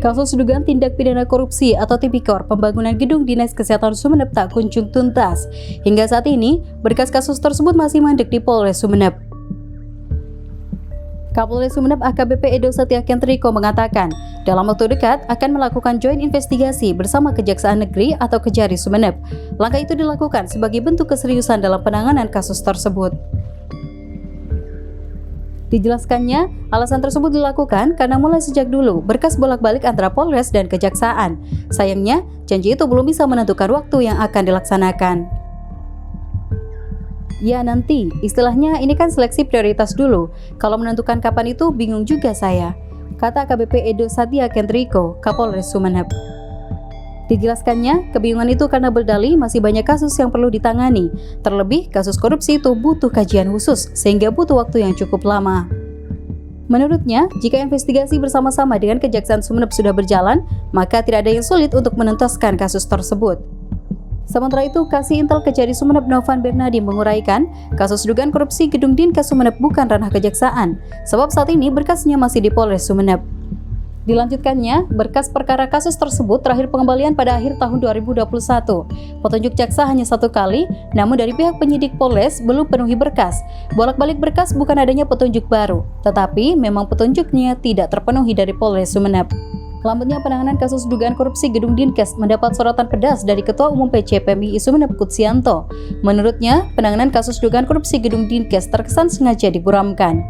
Kasus dugaan tindak pidana korupsi atau Tipikor pembangunan gedung Dinas Kesehatan Sumeneb tak kunjung tuntas. Hingga saat ini, berkas kasus tersebut masih mandek di Polres Sumeneb. Kapolres Sumeneb AKBP Edo Satya Kentriko mengatakan, dalam waktu dekat akan melakukan joint investigasi bersama Kejaksaan Negeri atau Kejari Sumeneb. Langkah itu dilakukan sebagai bentuk keseriusan dalam penanganan kasus tersebut. Dijelaskannya, alasan tersebut dilakukan karena mulai sejak dulu berkas bolak-balik antara Polres dan Kejaksaan. Sayangnya, janji itu belum bisa menentukan waktu yang akan dilaksanakan. Ya nanti, istilahnya ini kan seleksi prioritas dulu. Kalau menentukan kapan itu bingung juga saya, kata AKBP Edo Satya Kentriko, Kapolres Sumeneb. Dijelaskannya, kebingungan itu karena berdalih masih banyak kasus yang perlu ditangani. Terlebih, kasus korupsi itu butuh kajian khusus, sehingga butuh waktu yang cukup lama. Menurutnya, jika investigasi bersama-sama dengan Kejaksaan Sumeneb sudah berjalan, maka tidak ada yang sulit untuk menuntaskan kasus tersebut. Sementara itu, Kasih Intel Kejari Sumeneb Novan Bernadi menguraikan, kasus dugaan korupsi gedung Dinkes Sumeneb bukan ranah Kejaksaan, sebab saat ini berkasnya masih di Polres Sumeneb. Dilanjutkannya, berkas perkara kasus tersebut terakhir pengembalian pada akhir tahun 2021. Petunjuk jaksa hanya 1 kali, namun dari pihak penyidik Polres belum penuhi berkas. Bolak-balik berkas bukan adanya petunjuk baru, tetapi memang petunjuknya tidak terpenuhi dari Polres Sumeneb. Lambatnya penanganan kasus dugaan korupsi gedung Dinkes mendapat sorotan pedas dari Ketua Umum PC PMII Sumeneb Kutsianto. Menurutnya, penanganan kasus dugaan korupsi gedung Dinkes terkesan sengaja diburamkan.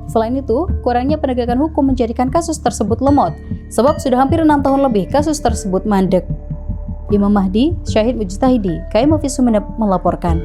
Selain itu, kurangnya penegakan hukum menjadikan kasus tersebut lemot, sebab sudah hampir 6 tahun lebih kasus tersebut mandek. Imam Mahdi, Syahid Mujtahidi, KM Office Sumeneb melaporkan.